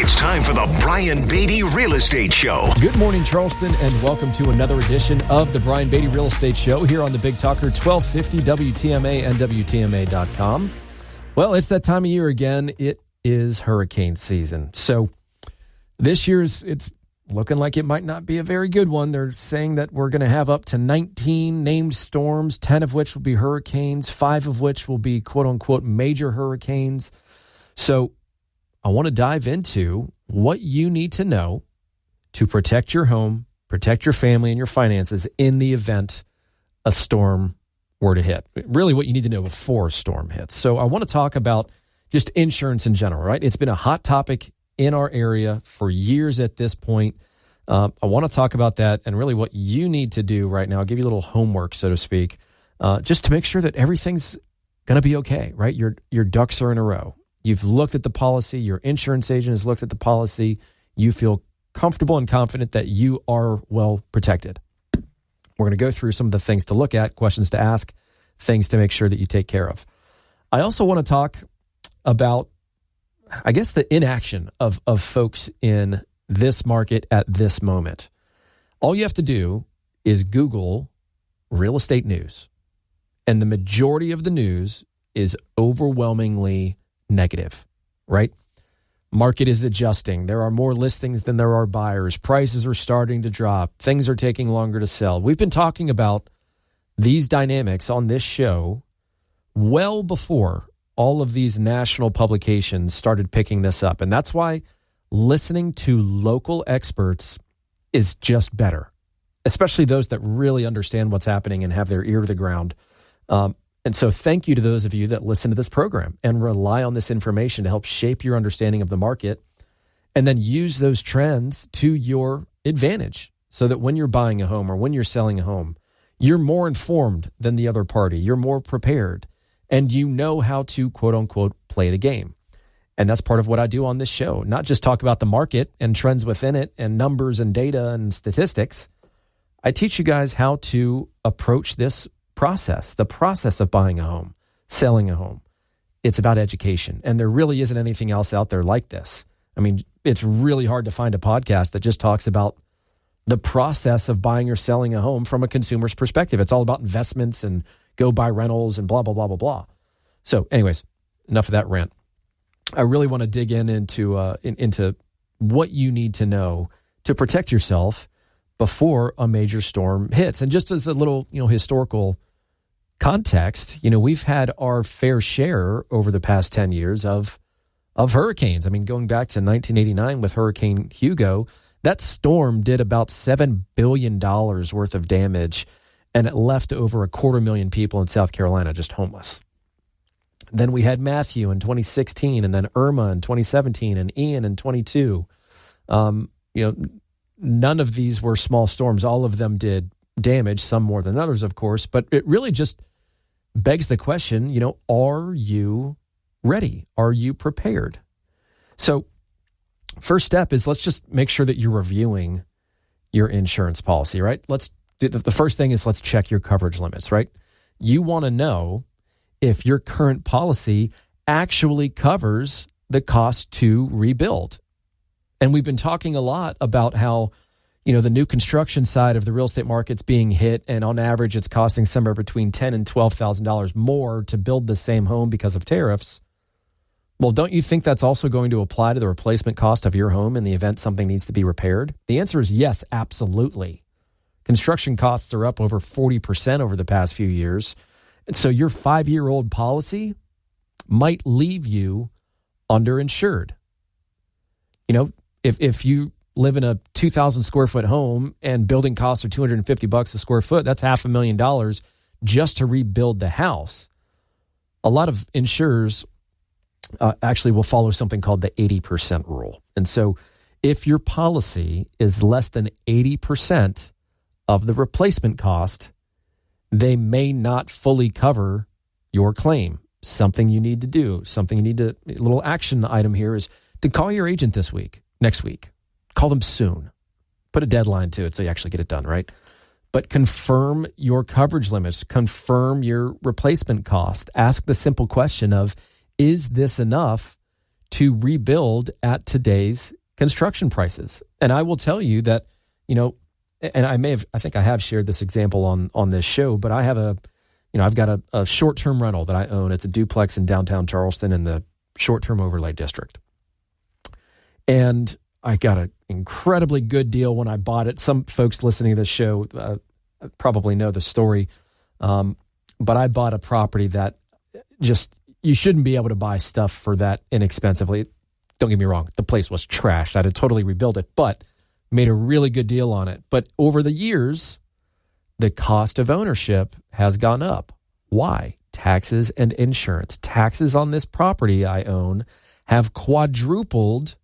It's time for the Brian Beatty Real Estate Show. Good morning, Charleston, and welcome to another edition of the Brian Beatty Real Estate Show here on the Big Talker 1250 WTMA and WTMA.com. Well, it's that time of year again. It is hurricane season. So this year's, it's looking like it might not be a very good one. They're saying that we're going to have up to 19 named storms, 10 of which will be hurricanes, 5 of which will be quote-unquote major hurricanes. So I want to dive into what you need to know to protect your home, protect your family and your finances in the event a storm were to hit. Really what you need to know before a storm hits. So I want to talk about just insurance in general, right? It's been a hot topic in our area for years at this point. I want to talk about that and really what you need to do right now. I'll give you a little homework, so to speak, just to make sure that everything's going to be okay, right? Your ducks are in a row. You've looked at the policy. Your insurance agent has looked at the policy. You feel comfortable and confident that you are well protected. We're going to go through some of the things to look at, questions to ask, things to make sure that you take care of. I also want to talk about, I guess, the inaction of folks in this market at this moment. All you have to do is Google real estate news, and the majority of the news is overwhelmingly negative, right? Market is adjusting. There are more listings than there are buyers. Prices are starting to drop. Things are taking longer to sell. We've been talking about these dynamics on this show well before all of these national publications started picking this up. And that's why listening to local experts is just better, especially those that really understand what's happening and have their ear to the ground. And so thank you to those of you that listen to this program and rely on this information to help shape your understanding of the market and then use those trends to your advantage so that when you're buying a home or when you're selling a home, you're more informed than the other party. You're more prepared and you know how to, quote unquote, play the game. And that's part of what I do on this show, not just talk about the market and trends within it and numbers and data and statistics. I teach you guys how to approach this process, the process of buying a home, selling a home. It's about education. And there really isn't anything else out there like this. I mean, it's really hard to find a podcast that just talks about the process of buying or selling a home from a consumer's perspective. It's all about investments and go buy rentals and blah, blah, blah, blah, blah. So anyways, enough of that rant. I really want to dig into what you need to know to protect yourself before a major storm hits. And just as a little, historical context, we've had our fair share over the past 10 years of hurricanes. I mean, going back to 1989 with Hurricane Hugo, that storm did about $7 billion worth of damage, and it left over 250,000 people in South Carolina just homeless. Then we had Matthew in 2016, and then Irma in 2017, and Ian in 22. None of these were small storms. All of them did damage, some more than others, of course, but it really just begs the question, are you ready? Are you prepared? So first step is let's just make sure that you're reviewing your insurance policy, right? The first thing is let's check your coverage limits, right? You want to know if your current policy actually covers the cost to rebuild. And we've been talking a lot about how, the new construction side of the real estate market's being hit, and on average, it's costing somewhere between $10,000 and $12,000 more to build the same home because of tariffs. Well, don't you think that's also going to apply to the replacement cost of your home in the event something needs to be repaired? The answer is yes, absolutely. Construction costs are up over 40% over the past few years. And so your 5-year-old policy might leave you underinsured. If you live in a 2,000 square foot home and building costs are $250 a square foot, that's $500,000 just to rebuild the house. A lot of insurers actually will follow something called the 80% rule. And so if your policy is less than 80% of the replacement cost, they may not fully cover your claim. Something you need to do, a little action item here is to call your agent next week. Call them soon. Put a deadline to it so you actually get it done, right? But confirm your coverage limits, confirm your replacement cost. Ask the simple question of, is this enough to rebuild at today's construction prices. And I will tell you that, and I think I have shared this example on this show, but I have I've got a short-term rental that I own. It's a duplex in downtown Charleston in the short-term overlay district. And I got an incredibly good deal when I bought it. Some folks listening to this show probably know the story. But I bought a property that you shouldn't be able to buy stuff for that inexpensively. Don't get me wrong. The place was trashed. I had to totally rebuild it, but made a really good deal on it. But over the years, the cost of ownership has gone up. Why? Taxes and insurance. Taxes on this property I own have quadrupled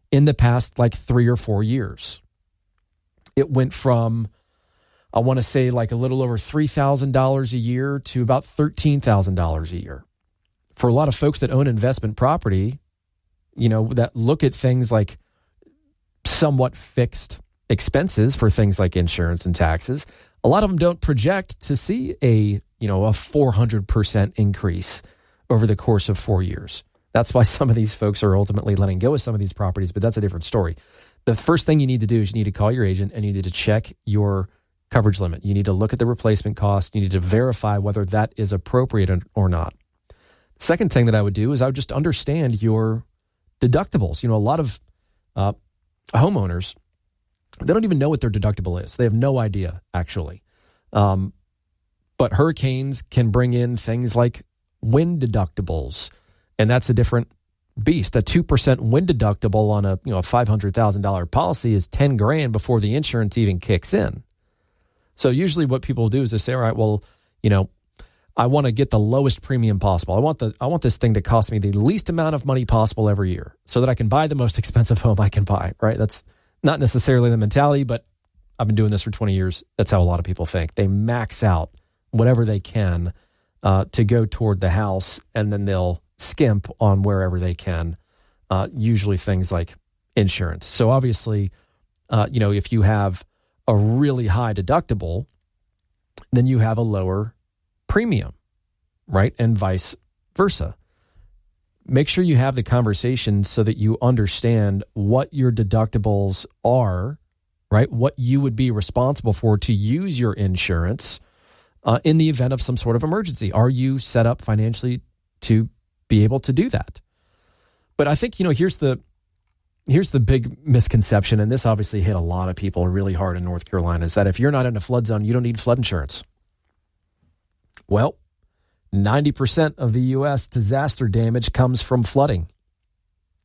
in the past 3 or 4 years. It went from, I want to say, a little over $3,000 a year to about $13,000 a year. For a lot of folks that own investment property, that look at things like somewhat fixed expenses for things like insurance and taxes, a lot of them don't project to see a 400% increase over the course of 4 years. That's why some of these folks are ultimately letting go of some of these properties, but that's a different story. The first thing you need to do is you need to call your agent and you need to check your coverage limit. You need to look at the replacement cost. You need to verify whether that is appropriate or not. The second thing that I would do is I would just understand your deductibles. A lot of homeowners, they don't even know what their deductible is. They have no idea, actually. But hurricanes can bring in things like wind deductibles, and that's a different beast. A 2% wind deductible on a $500,000 policy is $10,000 before the insurance even kicks in. So usually what people do is they say, all right, well, I want to get the lowest premium possible. I want this thing to cost me the least amount of money possible every year so that I can buy the most expensive home I can buy, right? That's not necessarily the mentality, but I've been doing this for 20 years. That's how a lot of people think. They max out whatever they can to go toward the house, and then they'll skimp on wherever they can, usually things like insurance. So obviously, if you have a really high deductible, then you have a lower premium, right? And vice versa. Make sure you have the conversation so that you understand what your deductibles are, right? What you would be responsible for to use your insurance in the event of some sort of emergency. Are you set up financially to be able to do that? But I think, here's the big misconception, and this obviously hit a lot of people really hard in North Carolina, is that if you're not in a flood zone, you don't need flood insurance. Well, 90% of the U.S. disaster damage comes from flooding,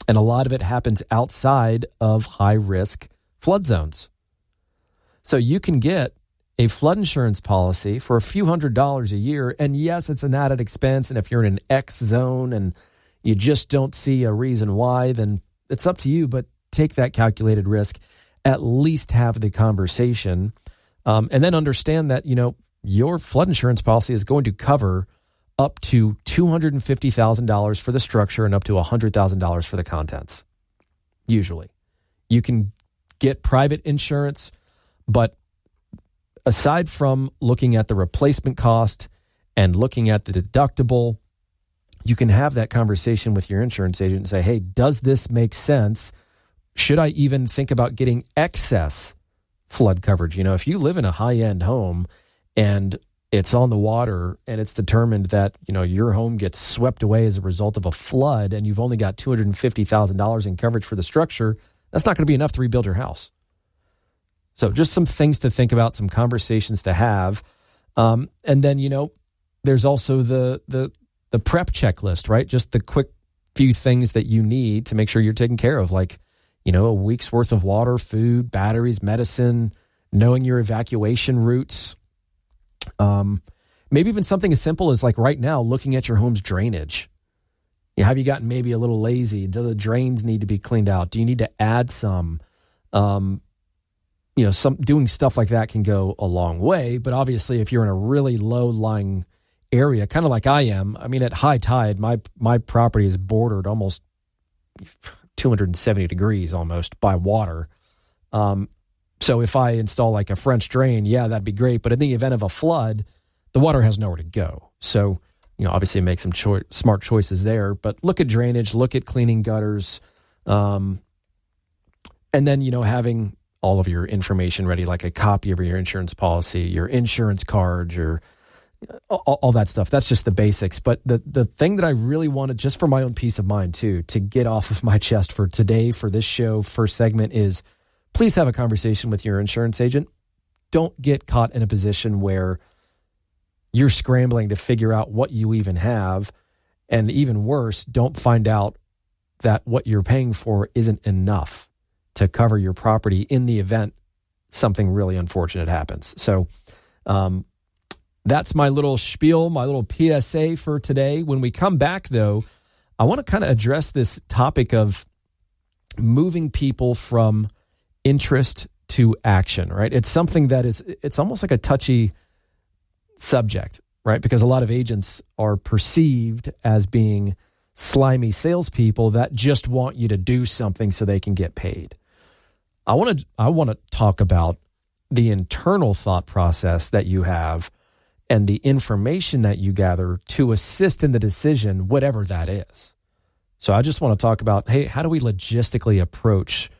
and a lot of it happens outside of high-risk flood zones. So you can get a flood insurance policy for a few $100s a year, and yes, it's an added expense, and if you're in an X zone and you just don't see a reason why, then it's up to you, but take that calculated risk, at least have the conversation, and then understand that, your flood insurance policy is going to cover up to $250,000 for the structure and up to $100,000 for the contents. Usually. You can get private insurance, but aside from looking at the replacement cost and looking at the deductible, you can have that conversation with your insurance agent and say, hey, does this make sense? Should I even think about getting excess flood coverage? If you live in a high-end home and it's on the water and it's determined that, your home gets swept away as a result of a flood and you've only got $250,000 in coverage for the structure, that's not going to be enough to rebuild your house. So just some things to think about, some conversations to have. And then, there's also the prep checklist, right? Just the quick few things that you need to make sure you're taken care of, like, a week's worth of water, food, batteries, medicine, knowing your evacuation routes. Maybe even something as simple as, like, right now, looking at your home's drainage. Have you gotten maybe a little lazy? Do the drains need to be cleaned out? Do you need to add some? Some doing stuff like that can go a long way. But obviously, if you're in a really low-lying area, kind of like I am, at high tide, my property is bordered almost 270 degrees almost by water. So if I install like a French drain, that'd be great. But in the event of a flood, the water has nowhere to go. So, obviously make some smart choices there. But look at drainage, look at cleaning gutters, And then, having all of your information ready, like a copy of your insurance policy, your insurance card, your all that stuff. That's just the basics. But the thing that I really wanted, just for my own peace of mind too, to get off of my chest for today, for this show, first segment, is please have a conversation with your insurance agent. Don't get caught in a position where you're scrambling to figure out what you even have. And even worse, don't find out that what you're paying for isn't enough to cover your property in the event something really unfortunate happens. So that's my little spiel, my little PSA for today. When we come back, though, I want to kind of address this topic of moving people from interest to action, right? It's something that it's almost like a touchy subject, right? Because a lot of agents are perceived as being slimy salespeople that just want you to do something so they can get paid. I want to talk about the internal thought process that you have and the information that you gather to assist in the decision, whatever that is. So I just want to talk about, hey, how do we logistically approach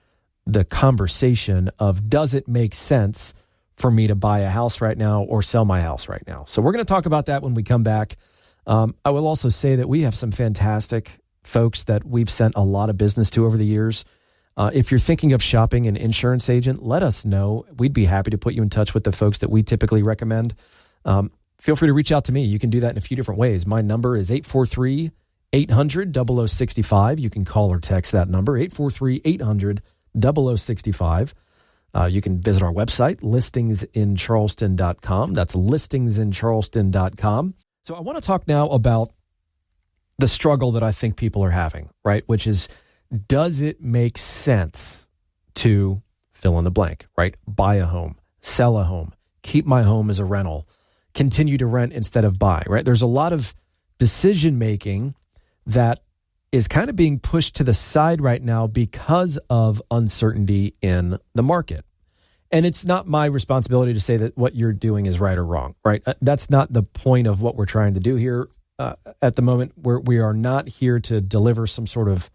the conversation of, does it make sense for me to buy a house right now or sell my house right now? So we're going to talk about that when we come back. I will also say that we have some fantastic folks that we've sent a lot of business to over the years. If you're thinking of shopping an insurance agent, let us know. We'd be happy to put you in touch with the folks that we typically recommend. Feel free to reach out to me. You can do that in a few different ways. My number is 843-800-0065. You can call or text that number, 843-800-0065. You can visit our website, listingsincharleston.com. That's listingsincharleston.com. So I want to talk now about the struggle that I think people are having, right? Which is, does it make sense to fill in the blank, right? Buy a home, sell a home, keep my home as a rental, continue to rent instead of buy, right? There's a lot of decision-making that is kind of being pushed to the side right now because of uncertainty in the market. And it's not my responsibility to say that what you're doing is right or wrong, right? That's not the point of what we're trying to do here at the moment. We are not here to deliver some sort of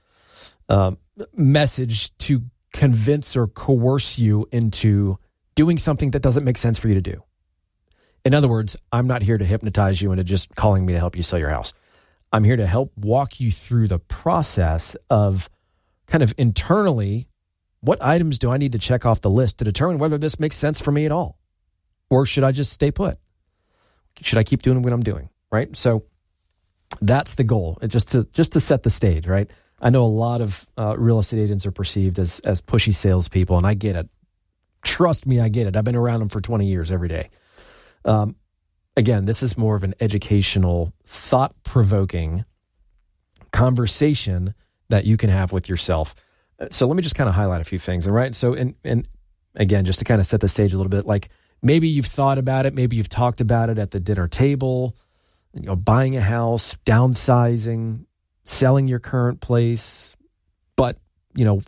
message to convince or coerce you into doing something that doesn't make sense for you to do. In other words, I'm not here to hypnotize you into just calling me to help you sell your house. I'm here to help walk you through the process of kind of internally, what items do I need to check off the list to determine whether this makes sense for me at all? Or should I just stay put? Should I keep doing what I'm doing, right? So that's the goal, just to set the stage, right? I know a lot of real estate agents are perceived as pushy salespeople, and I get it. Trust me, I get it. I've been around them for 20 years every day. Again, this is more of an educational, thought-provoking conversation that you can have with yourself. So let me just kind of highlight a few things, all right? So, and again, just to kind of set the stage a little bit, like maybe you've thought about it, maybe you've talked about it at the dinner table, buying a house, downsizing, selling your current place, but,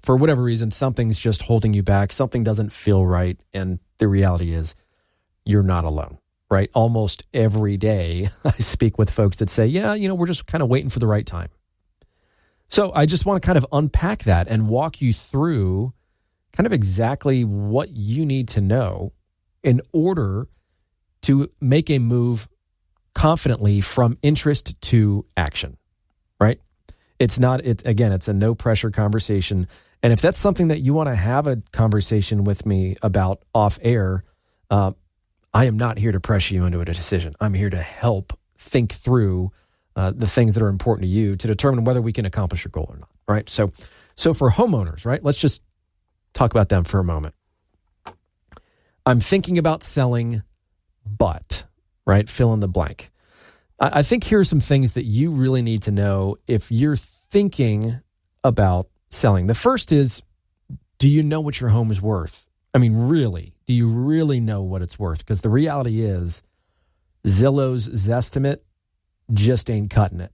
for whatever reason, something's just holding you back, something doesn't feel right, and the reality is you're not alone, right? Almost every day I speak with folks that say, we're just kind of waiting for the right time. So I just want to kind of unpack that and walk you through kind of exactly what you need to know in order to make a move confidently from interest to action, right? It's a no pressure conversation. And if that's something that you want to have a conversation with me about off air, I am not here to pressure you into a decision. I'm here to help think through the things that are important to you to determine whether we can accomplish your goal or not, right? So for homeowners, right, let's just talk about them for a moment. I'm thinking about selling, but, right, fill in the blank. I think here are some things that you really need to know if you're thinking about selling. The first is, do you know what your home is worth? I mean, really, do you really know what it's worth? Because the reality is Zillow's Zestimate just ain't cutting it.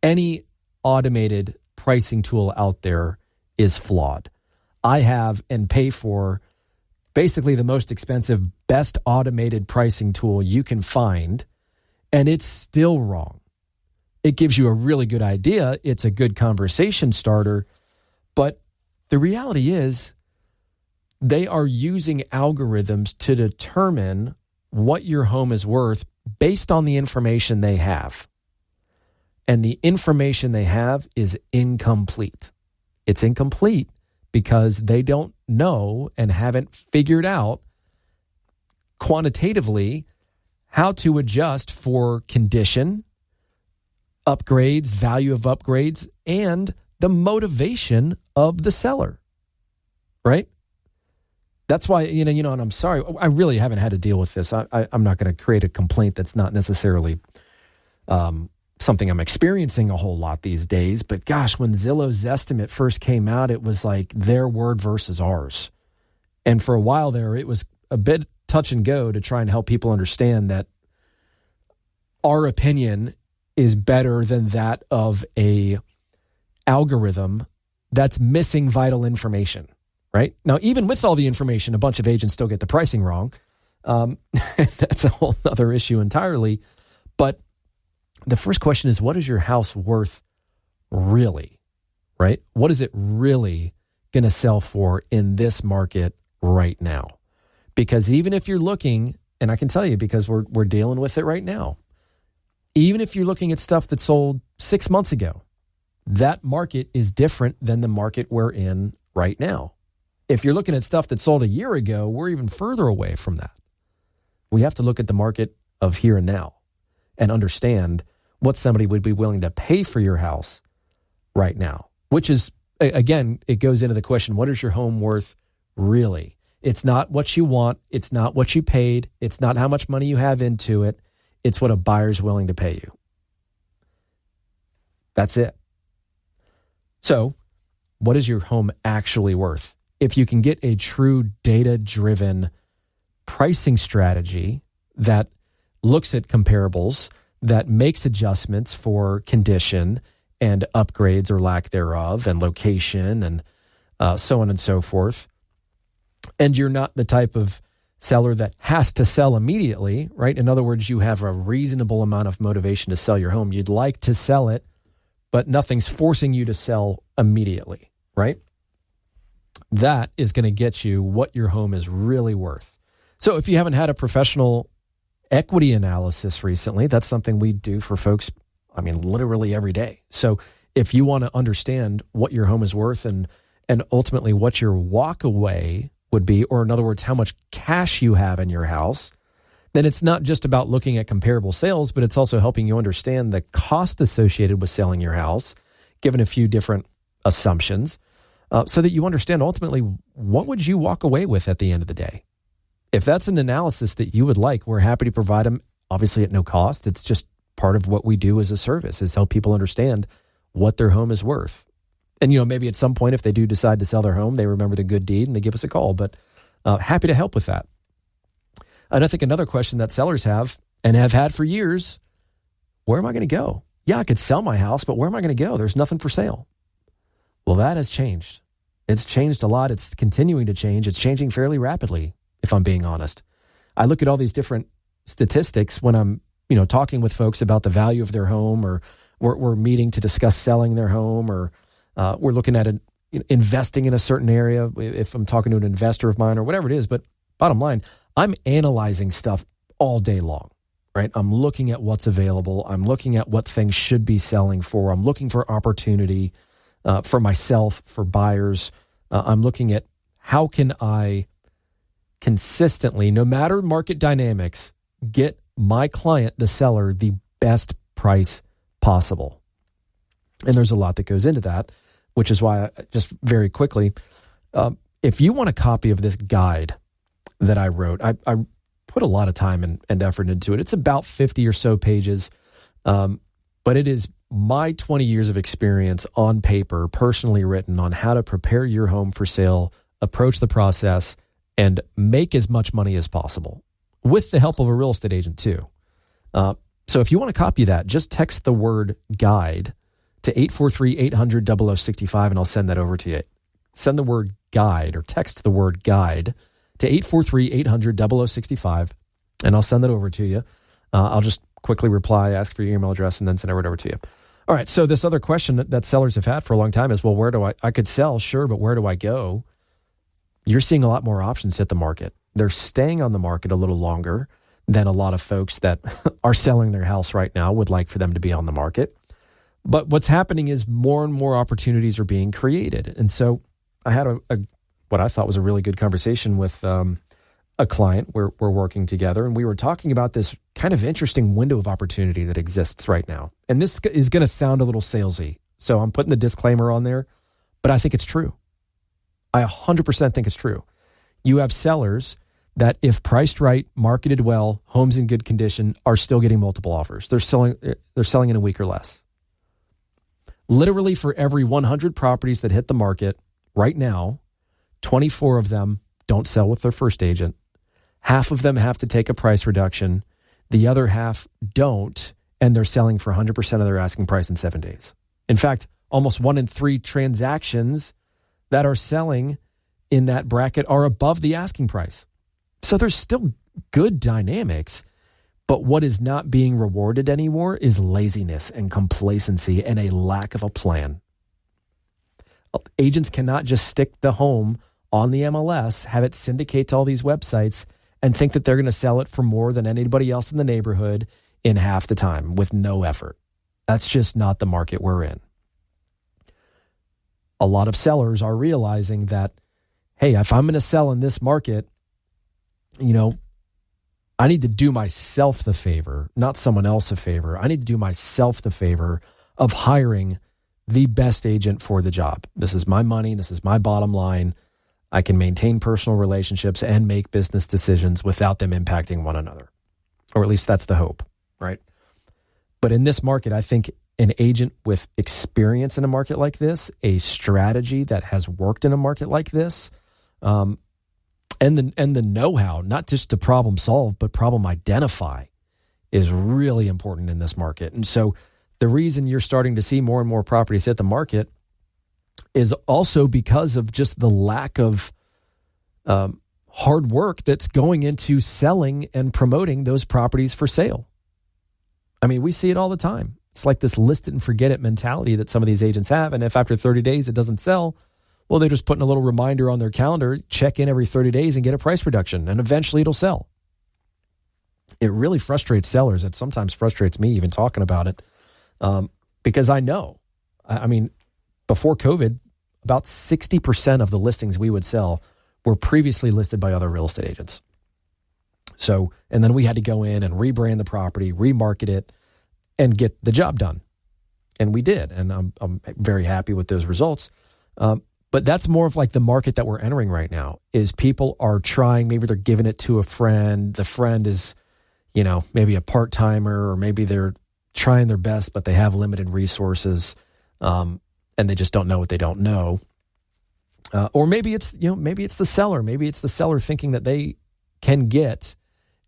Any automated pricing tool out there is flawed. I have and pay for basically the most expensive, best automated pricing tool you can find, and it's still wrong. It gives you a really good idea. It's a good conversation starter, but the reality is They are using algorithms to determine what your home is worth based on the information they have. And the information they have is incomplete. It's incomplete because they don't know and haven't figured out quantitatively how to adjust for condition, upgrades, value of upgrades, and the motivation of the seller, right? That's why, and I'm sorry, I really haven't had to deal with this. I'm not going to create a complaint that's not necessarily something I'm experiencing a whole lot these days. But gosh, when Zillow's estimate first came out, it was like their word versus ours. And for a while there, it was a bit touch and go to try and help people understand that our opinion is better than that of a algorithm that's missing vital information, right? Now, even with all the information, a bunch of agents still get the pricing wrong. That's a whole other issue entirely. But the first question is, what is your house worth really, right? What is it really going to sell for in this market right now? Because even if you're looking, and I can tell you because we're dealing with it right now, even if you're looking at stuff that sold 6 months ago, that market is different than the market we're in right now. If you're looking at stuff that sold a year ago, we're even further away from that. We have to look at the market of here and now and understand what somebody would be willing to pay for your house right now, which is, again, it goes into the question, what is your home worth really? It's not what you want. It's not what you paid. It's not how much money you have into it. It's what a buyer's willing to pay you. That's it. So, what is your home actually worth? If you can get a true data-driven pricing strategy that looks at comparables, that makes adjustments for condition and upgrades or lack thereof and location and so on and so forth, and you're not the type of seller that has to sell immediately, right? In other words, you have a reasonable amount of motivation to sell your home. You'd like to sell it, but nothing's forcing you to sell immediately, right? That is going to get you what your home is really worth. So if you haven't had a professional equity analysis recently, that's something we do for folks, literally every day. So if you want to understand what your home is worth and ultimately what your walk away would be, or in other words, how much cash you have in your house, then it's not just about looking at comparable sales, but it's also helping you understand the cost associated with selling your house, given a few different assumptions, so that you understand ultimately what would you walk away with at the end of the day. If that's an analysis that you would like, we're happy to provide them, obviously at no cost. It's just part of what we do as a service, is help people understand what their home is worth. And, maybe at some point, if they do decide to sell their home, they remember the good deed and they give us a call. But happy to help with that. And I think another question that sellers have and have had for years, where am I going to go? Yeah, I could sell my house, but where am I going to go? There's nothing for sale. Well, that has changed. It's changed a lot. It's continuing to change. It's changing fairly rapidly, if I'm being honest. I look at all these different statistics when I'm, talking with folks about the value of their home, or we're meeting to discuss selling their home, or we're looking at investing in a certain area, if I'm talking to an investor of mine or whatever it is. But bottom line, I'm analyzing stuff all day long, right? I'm looking at what's available. I'm looking at what things should be selling for. I'm looking for opportunity for myself, for buyers. I'm looking at how can I consistently, no matter market dynamics, get my client, the seller, the best price possible. And there's a lot that goes into that, which is why just very quickly, if you want a copy of this guide that I wrote, I put a lot of time and effort into it. It's about 50 or so pages, but it is my 20 years of experience on paper, personally written, on how to prepare your home for sale, approach the process, and make as much money as possible with the help of a real estate agent too. So if you want to copy that, just text the word guide to 843-800-0065 and I'll send that over to you. Send the word guide or text the word guide to 843-800-0065 and I'll send that over to you. I'll just quickly reply, ask for your email address, and then send it over to you. All right, so this other question that sellers have had for a long time is, well, where do I could sell, sure, but where do I go? you're seeing a lot more options hit the market. They're staying on the market a little longer than a lot of folks that are selling their house right now would like for them to be on the market. But what's happening is more and more opportunities are being created. And so I had what I thought was a really good conversation with a client. We're working together, and we were talking about this kind of interesting window of opportunity that exists right now. And this is going to sound a little salesy, so I'm putting the disclaimer on there, but I think it's true. I 100% think it's true. You have sellers that, if priced right, marketed well, homes in good condition, are still getting multiple offers. They're selling in a week or less. Literally, for every 100 properties that hit the market right now, 24 of them don't sell with their first agent. Half of them have to take a price reduction. The other half don't, and they're selling for 100% of their asking price in 7 days. In fact, almost 1 in 3 transactions that are selling in that bracket are above the asking price. So there's still good dynamics, but what is not being rewarded anymore is laziness and complacency and a lack of a plan. Agents cannot just stick the home on the MLS, have it syndicate to all these websites, and think that they're going to sell it for more than anybody else in the neighborhood in half the time with no effort. That's just not the market we're in. A lot of sellers are realizing that, hey, if I'm going to sell in this market, I need to do myself the favor, not someone else a favor. I need to do myself the favor of hiring the best agent for the job. This is my money. This is my bottom line. I can maintain personal relationships and make business decisions without them impacting one another. Or at least that's the hope, right? But in this market, I think an agent with experience in a market like this, a strategy that has worked in a market like this, and the know-how, not just to problem solve, but problem identify, is really important in this market. And so the reason you're starting to see more and more properties hit the market is also because of just the lack of hard work that's going into selling and promoting those properties for sale. I mean, we see it all the time. It's like this list it and forget it mentality that some of these agents have. And if after 30 days it doesn't sell, well, they're just putting a little reminder on their calendar, check in every 30 days and get a price reduction, and eventually it'll sell. It really frustrates sellers. It sometimes frustrates me even talking about it because I know. I mean, before COVID, about 60% of the listings we would sell were previously listed by other real estate agents. So, and then we had to go in and rebrand the property, remarket it, and get the job done. And we did. And I'm very happy with those results. But that's more of like the market that we're entering right now, is people are trying, maybe they're giving it to a friend. The friend is, maybe a part-timer, or maybe they're trying their best, but they have limited resources. And they just don't know what they don't know. Or maybe it's the seller. Maybe it's the seller thinking that they can get,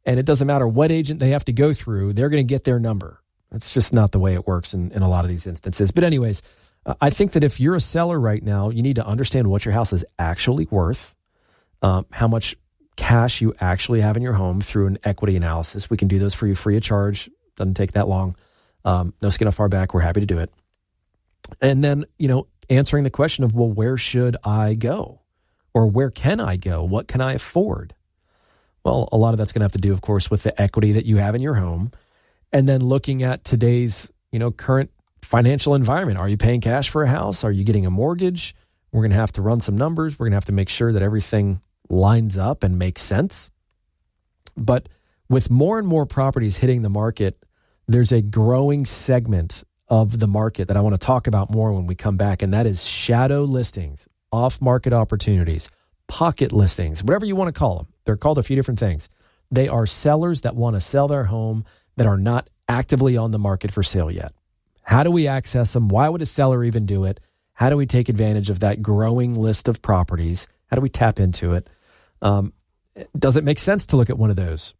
and it doesn't matter what agent they have to go through, they're going to get their number. It's just not the way it works in a lot of these instances. But anyways, I think that if you're a seller right now, you need to understand what your house is actually worth, how much cash you actually have in your home through an equity analysis. We can do those for you free of charge. Doesn't take that long. No skin off our back. We're happy to do it. And then, answering the question of, well, where should I go? Or where can I go? What can I afford? Well, a lot of that's going to have to do, of course, with the equity that you have in your home. And then looking at today's, current financial environment. Are you paying cash for a house? Are you getting a mortgage? We're going to have to run some numbers. We're going to have to make sure that everything lines up and makes sense. But with more and more properties hitting the market, there's a growing segment of the market that I want to talk about more when we come back, and that is shadow listings, off-market opportunities, pocket listings, whatever you want to call them. They're called a few different things. They are sellers that want to sell their home that are not actively on the market for sale yet. How do we access them? Why would a seller even do it? How do we take advantage of that growing list of properties? How do we tap into it? Does it make sense to look at one of those?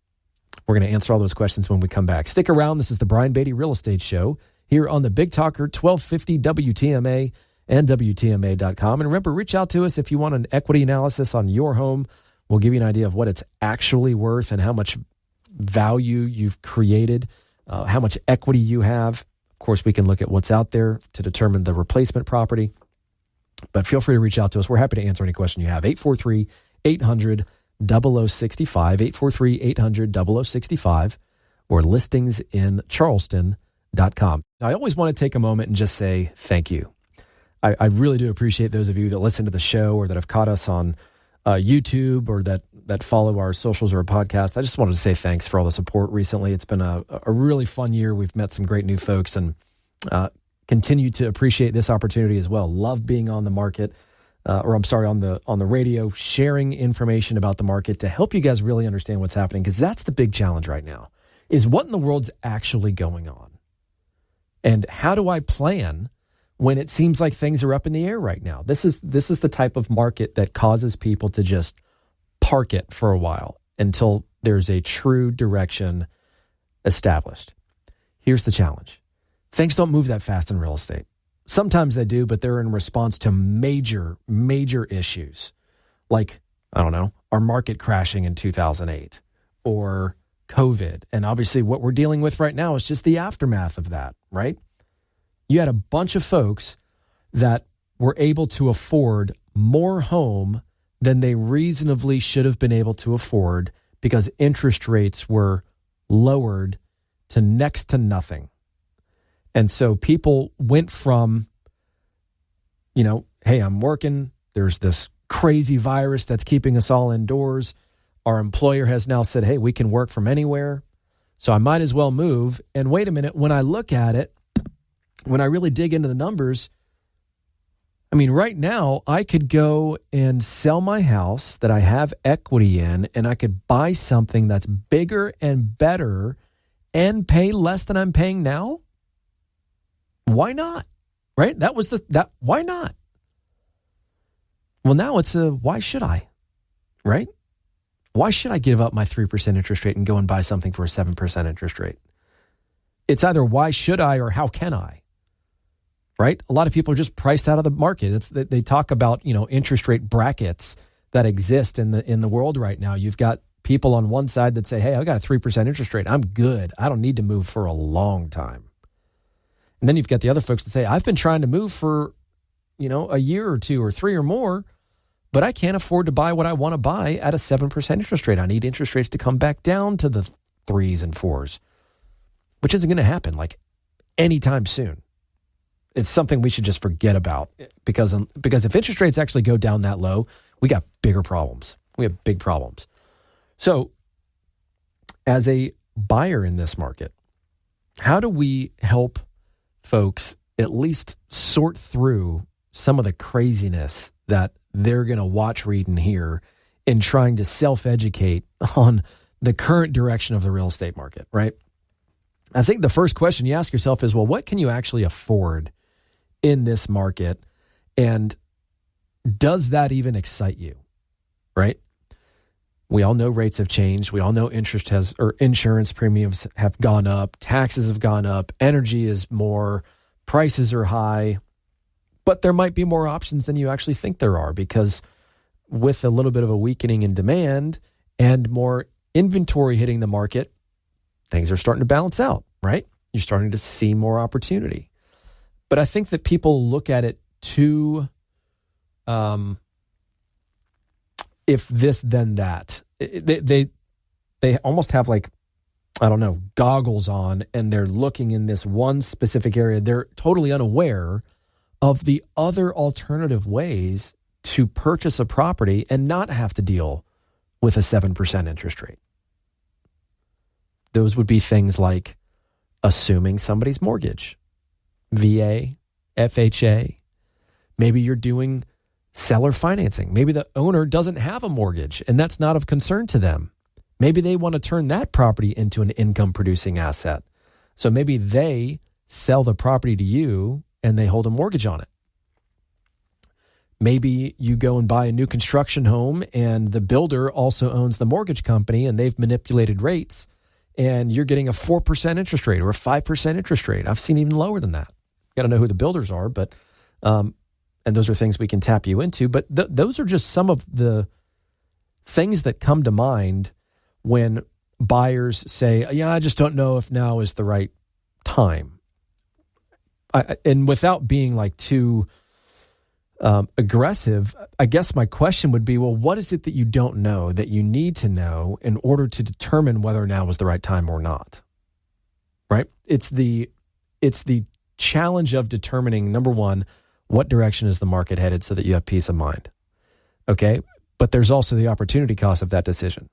We're going to answer all those questions when we come back. Stick around. This is the Brian Beatty Real Estate Show here on the Big Talker 1250 WTMA and WTMA.com. And remember, reach out to us if you want an equity analysis on your home. We'll give you an idea of what it's actually worth and how much value you've created, how much equity you have. Of course, we can look at what's out there to determine the replacement property. But feel free to reach out to us. We're happy to answer any question you have. 800-0065, 843-800-0065, or listingsincharleston.com. I always want to take a moment and just say thank you. I really do appreciate those of you that listen to the show or that have caught us on YouTube or that follow our socials or a podcast. I just wanted to say thanks for all the support recently. It's been a really fun year. We've met some great new folks and continue to appreciate this opportunity as well. Love being on the market, on the radio, sharing information about the market to help you guys really understand what's happening, because that's the big challenge right now, is what in the world's actually going on? And how do I plan when it seems like things are up in the air right now? This is the type of market that causes people to just park it for a while until there's a true direction established. Here's the challenge. Things don't move that fast in real estate. Sometimes they do, but they're in response to major, major issues like, I don't know, our market crashing in 2008 or COVID. And obviously what we're dealing with right now is just the aftermath of that, right? You had a bunch of folks that were able to afford more home than they reasonably should have been able to afford because interest rates were lowered to next to nothing. And so people went from, hey, I'm working. There's this crazy virus that's keeping us all indoors. Our employer has now said, hey, we can work from anywhere, so I might as well move. And wait a minute, when I look at it, when I really dig into the numbers, right now I could go and sell my house that I have equity in, and I could buy something that's bigger and better and pay less than I'm paying now. Why not? Right? Why not? Well, now it's why should I? Right? Why should I give up my 3% interest rate and go and buy something for a 7% interest rate? It's either why should I or how can I? Right? A lot of people are just priced out of the market. They talk about, interest rate brackets that exist in the world right now. You've got people on one side that say, hey, I've got a 3% interest rate. I'm good. I don't need to move for a long time. And then you've got the other folks that say, I've been trying to move for, a year or two or three or more, but I can't afford to buy what I want to buy at a 7% interest rate. I need interest rates to come back down to the 3s and 4s, which isn't going to happen like anytime soon. It's something we should just forget about because if interest rates actually go down that low, we got bigger problems. We have big problems. So as a buyer in this market, how do we help folks at least sort through some of the craziness that they're going to watch, read, and hear in trying to self-educate on the current direction of the real estate market, right? I think the first question you ask yourself is, well, what can you actually afford in this market? And does that even excite you, right? We all know rates have changed. We all know insurance premiums have gone up. Taxes have gone up. Energy is more. Prices are high. But there might be more options than you actually think there are, because with a little bit of a weakening in demand and more inventory hitting the market, things are starting to balance out, right? You're starting to see more opportunity. But I think that people look at it too, if this, then that. They almost have goggles on, and they're looking in this one specific area. They're totally unaware of the other alternative ways to purchase a property and not have to deal with a 7% interest rate. Those would be things like assuming somebody's mortgage, VA, FHA. Maybe you're doing seller financing. Maybe the owner doesn't have a mortgage and that's not of concern to them. Maybe they want to turn that property into an income producing asset. So maybe they sell the property to you and they hold a mortgage on it. Maybe you go and buy a new construction home and the builder also owns the mortgage company and they've manipulated rates and you're getting a 4% interest rate or a 5% interest rate. I've seen even lower than that. Got to know who the builders are, but and those are things we can tap you into. But those are just some of the things that come to mind when buyers say, I just don't know if now is the right time. And without being too aggressive, I guess my question would be, well, what is it that you don't know that you need to know in order to determine whether now is the right time or not? Right? It's the challenge of determining, number one, what direction is the market headed so that you have peace of mind. Okay? But there's also the opportunity cost of that decision.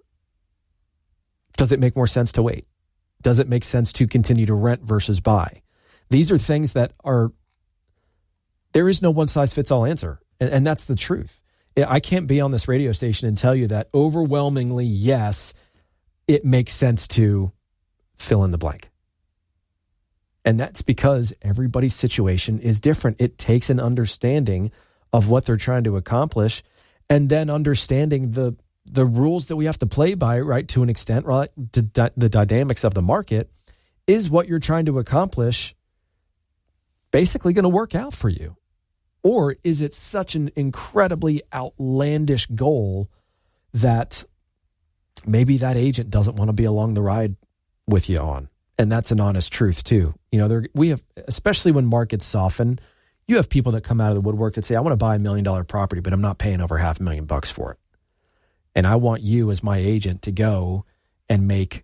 Does it make more sense to wait? Does it make sense to continue to rent versus buy? These are things that are, there is no one-size-fits-all answer. And that's the truth. I can't be on this radio station and tell you that overwhelmingly, yes, it makes sense to fill in the blank. And that's because everybody's situation is different. It takes an understanding of what they're trying to accomplish and then understanding the rules that we have to play by, right, to an extent, right? The dynamics of the market. Is what you're trying to accomplish basically going to work out for you? Or is it such an incredibly outlandish goal that maybe that agent doesn't want to be along the ride with you on? And that's an honest truth too. You know, we have, especially when markets soften, you have people that come out of the woodwork that say, I want to buy $1 million property, but I'm not paying over $500,000 for it. And I want you as my agent to go and make,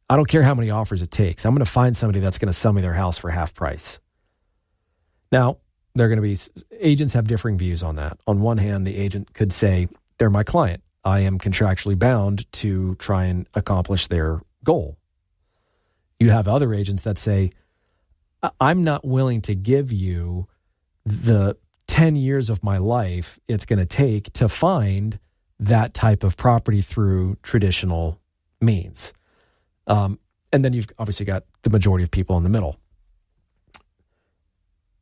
I don't care how many offers it takes. I'm going to find somebody that's going to sell me their house for half price. Now, they're going to be, agents have differing views on that. On one hand, the agent could say, they're my client. I am contractually bound to try and accomplish their goal. You have other agents that say, I'm not willing to give you the 10 years of my life it's going to take to find that type of property through traditional means. And then you've obviously got the majority of people in the middle.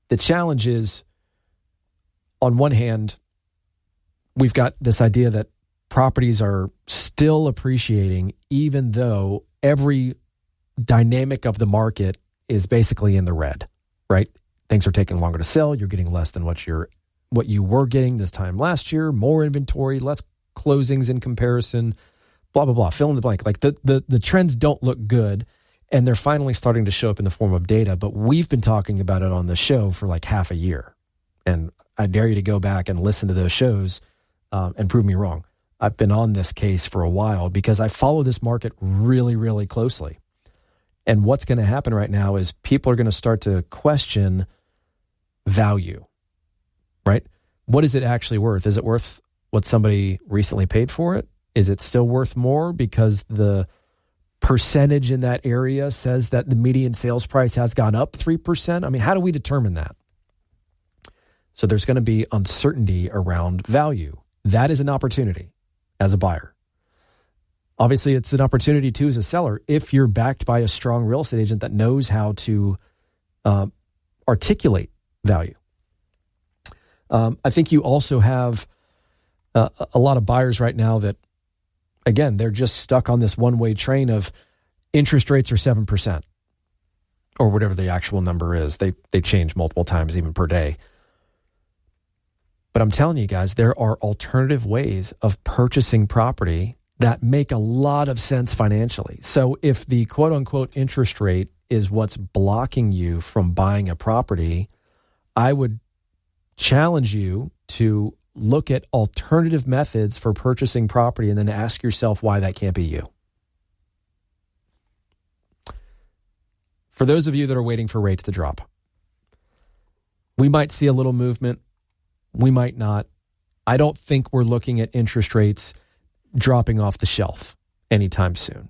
The challenge is, on one hand, we've got this idea that properties are still appreciating even though every dynamic of the market is basically in the red, right? Things are taking longer to sell. You're getting less than what you were getting this time last year, more inventory, less closings in comparison, blah, blah, blah. Fill in the blank. Like the trends don't look good, and they're finally starting to show up in the form of data, but we've been talking about it on the show for like half a year. And I dare you to go back and listen to those shows and prove me wrong. I've been on this case for a while because I follow this market really, really closely. And what's going to happen right now is people are going to start to question value, right? What is it actually worth? Is it worth what somebody recently paid for it? Is it still worth more because the percentage in that area says that the median sales price has gone up 3%? I mean, how do we determine that? So there's going to be uncertainty around value. That is an opportunity as a buyer. Obviously, it's an opportunity too as a seller if you're backed by a strong real estate agent that knows how to articulate value. I think you also have a lot of buyers right now that, again, they're just stuck on this one-way train of interest rates are 7% or whatever the actual number is. They change multiple times even per day. But I'm telling you guys, there are alternative ways of purchasing property that make a lot of sense financially. So if the quote-unquote interest rate is what's blocking you from buying a property, I would challenge you to look at alternative methods for purchasing property and then ask yourself why that can't be you. For those of you that are waiting for rates to drop, we might see a little movement. We might not. I don't think we're looking at interest rates dropping off the shelf anytime soon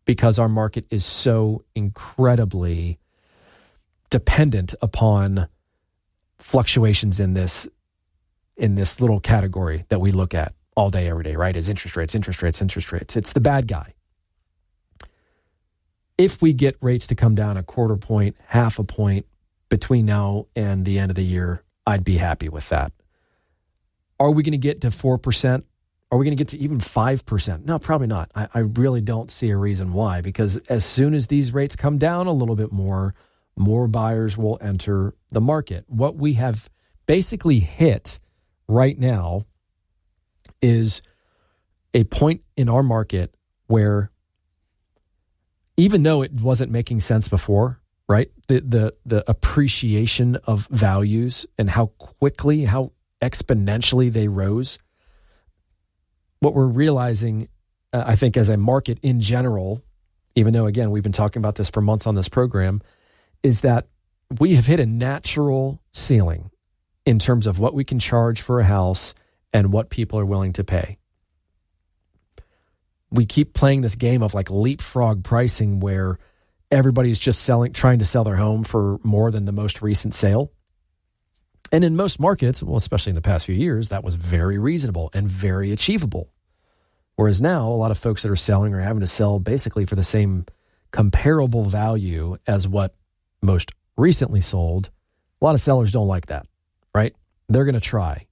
because our market is so incredibly dependent upon fluctuations in this little category that we look at all day, every day, right? Is interest rates, interest rates, interest rates. It's the bad guy. If we get rates to come down a quarter point, half a point between now and the end of the year, I'd be happy with that. Are we going to get to 4%? Are we going to get to even 5%? No, probably not. I really don't see a reason why, because as soon as these rates come down a little bit more buyers will enter the market. What we have basically hit right now is a point in our market where, even though it wasn't making sense before, right? The appreciation of values and how quickly, how exponentially they rose. What we're realizing, I think, as a market in general, even though, again, we've been talking about this for months on this program, is that we have hit a natural ceiling in terms of what we can charge for a house and what people are willing to pay. We keep playing this game of like leapfrog pricing where everybody's just trying to sell their home for more than the most recent sale. And in most markets, well, especially in the past few years, that was very reasonable and very achievable. Whereas now, a lot of folks that are selling are having to sell basically for the same comparable value as what most recently sold. A lot of sellers don't like that, right? They're going to try,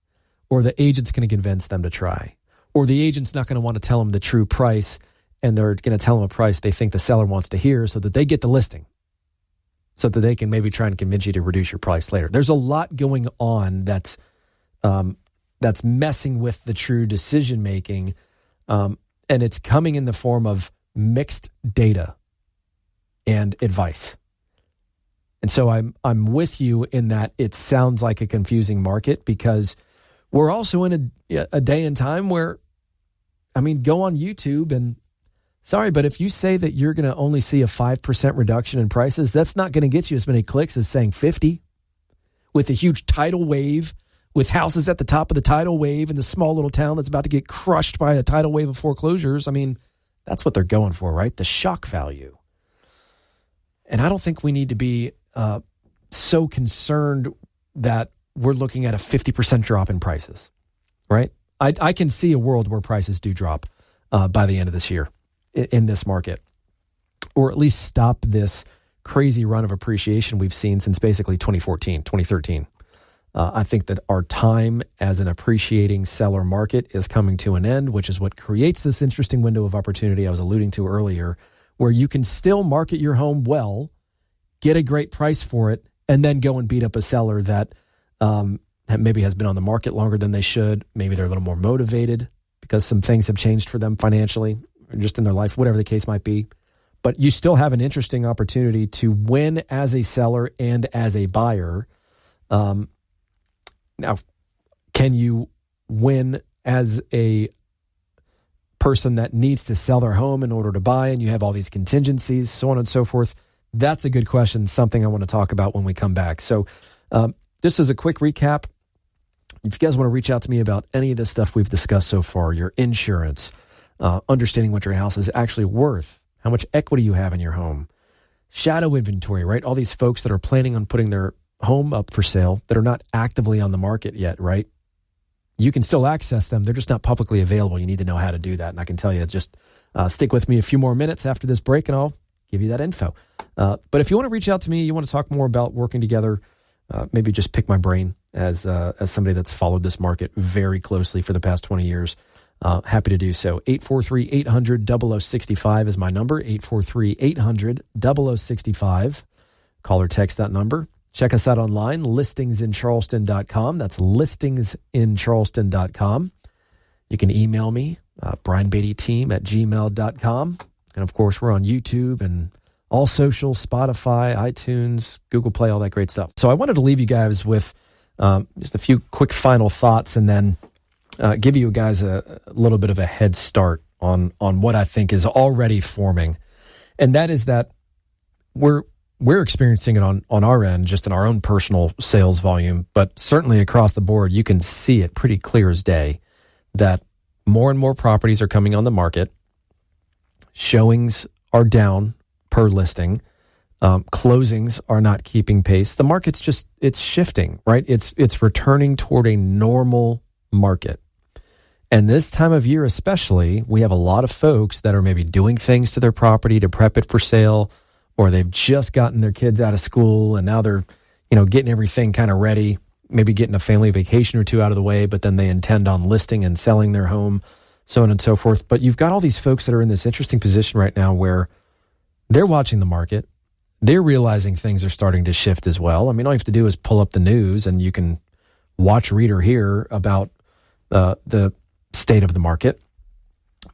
or the agent's going to convince them to try, or the agent's not going to want to tell them the true price, and they're going to tell them a price they think the seller wants to hear so that they get the listing, so that they can maybe try and convince you to reduce your price later. There's a lot going on that's messing with the true decision-making, and it's coming in the form of mixed data and advice. And so I'm with you in that it sounds like a confusing market because we're also in a day and time where, I mean, go on YouTube and sorry, but if you say that you're going to only see a 5% reduction in prices, that's not going to get you as many clicks as saying 50. With a huge tidal wave, with houses at the top of the tidal wave in the small little town that's about to get crushed by a tidal wave of foreclosures. I mean, that's what they're going for, right? The shock value. And I don't think we need to be so concerned that we're looking at a 50% drop in prices, right? I can see a world where prices do drop by the end of this year in this market, or at least stop this crazy run of appreciation we've seen since basically 2014, 2013. I think that our time as an appreciating seller market is coming to an end, which is what creates this interesting window of opportunity I was alluding to earlier, where you can still market your home well, get a great price for it, and then go and beat up a seller that maybe has been on the market longer than they should. Maybe they're a little more motivated because some things have changed for them financially or just in their life, whatever the case might be. But you still have an interesting opportunity to win as a seller and as a buyer. Now, can you win as a person that needs to sell their home in order to buy, and you have all these contingencies, so on and so forth? That's a good question, something I want to talk about when we come back. So just as a quick recap, if you guys want to reach out to me about any of this stuff we've discussed so far, your insurance, understanding what your house is actually worth, how much equity you have in your home, shadow inventory, right? All these folks that are planning on putting their home up for sale that are not actively on the market yet, right? You can still access them. They're just not publicly available. You need to know how to do that. And I can tell you, just stick with me a few more minutes after this break and I'll give you that info. But if you want to reach out to me, you want to talk more about working together, maybe just pick my brain as somebody that's followed this market very closely for the past 20 years. Happy to do so. 843-800-0065 is my number, 843-800-0065. Call or text that number. Check us out online, listingsincharleston.com. That's listingsincharleston.com. You can email me, brianbeattyteam@gmail.com. And, of course, we're on YouTube and all social, Spotify, iTunes, Google Play, all that great stuff. So I wanted to leave you guys with just a few quick final thoughts and then give you guys a little bit of a head start on what I think is already forming. And that is that we're experiencing it on our end, just in our own personal sales volume, but certainly across the board, you can see it pretty clear as day that more and more properties are coming on the market. Showings are down per listing. Closings are not keeping pace. The market's it's shifting, right? It's returning toward a normal market. And this time of year especially, we have a lot of folks that are maybe doing things to their property to prep it for sale, or they've just gotten their kids out of school and now they're, getting everything kind of ready, maybe getting a family vacation or two out of the way, but then they intend on listing and selling their home, so on and so forth. But you've got all these folks that are in this interesting position right now where they're watching the market. They're realizing things are starting to shift as well. I mean, all you have to do is pull up the news and you can watch, read, or hear about the state of the market.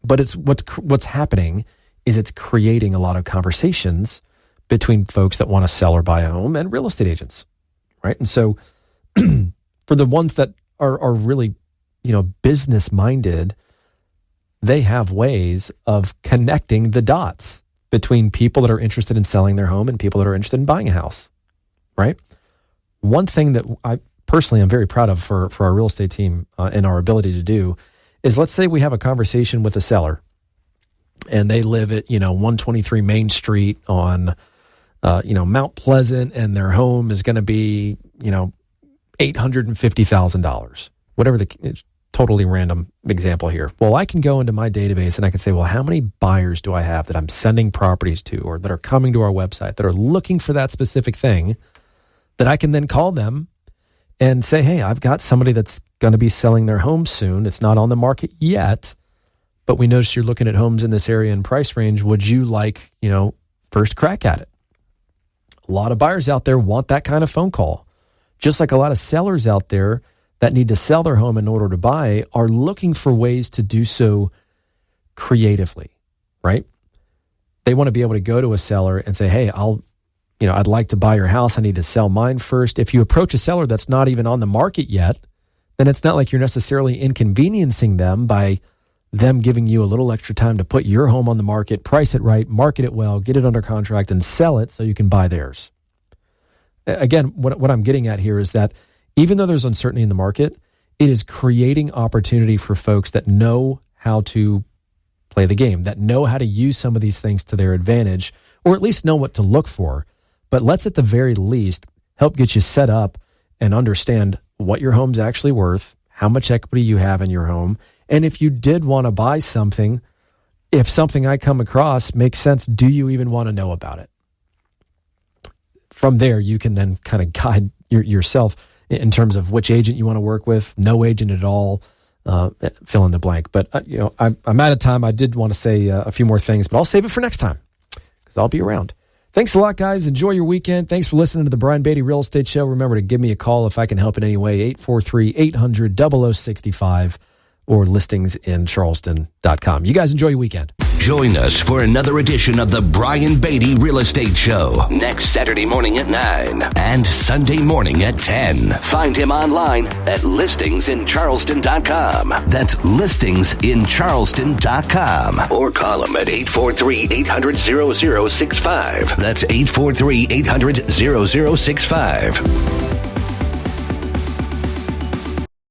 But it's what's happening is it's creating a lot of conversations between folks that want to sell or buy a home and real estate agents, right? And so for the ones that are really, business minded, they have ways of connecting the dots between people that are interested in selling their home and people that are interested in buying a house, right? One thing that I personally am very proud of for our real estate team and our ability to do is, let's say we have a conversation with a seller and they live at, 123 Main Street on, Mount Pleasant, and their home is going to be, $850,000, whatever it's totally random example here. Well, I can go into my database and I can say, well, how many buyers do I have that I'm sending properties to, or that are coming to our website that are looking for that specific thing, that I can then call them and say, hey, I've got somebody that's going to be selling their home soon. It's not on the market yet, but we noticed you're looking at homes in this area and price range. Would you like, first crack at it? A lot of buyers out there want that kind of phone call. Just like a lot of sellers out there that need to sell their home in order to buy are looking for ways to do so creatively, right? They want to be able to go to a seller and say, hey, I'd like to buy your house. I need to sell mine first. If you approach a seller that's not even on the market yet, then it's not like you're necessarily inconveniencing them by them giving you a little extra time to put your home on the market, price it right, market it well, get it under contract, and sell it so you can buy theirs. Again, what I'm getting at here is that even though there's uncertainty in the market, it is creating opportunity for folks that know how to play the game, that know how to use some of these things to their advantage, or at least know what to look for. But let's at the very least help get you set up and understand what your home's actually worth, how much equity you have in your home, and if you did want to buy something, if something I come across makes sense, do you even want to know about it? From there, you can then kind of guide yourself in terms of which agent you want to work with, no agent at all, fill in the blank. But, I'm out of time. I did want to say a few more things, but I'll save it for next time because I'll be around. Thanks a lot, guys. Enjoy your weekend. Thanks for listening to the Brian Beatty Real Estate Show. Remember to give me a call if I can help in any way, 843-800-0065 or listingsincharleston.com. You guys enjoy your weekend. Join us for another edition of the Brian Beatty Real Estate Show next Saturday morning at 9 and Sunday morning at 10. Find him online at listingsincharleston.com. That's listingsincharleston.com. Or call him at 843-800-0065. That's 843-800-0065.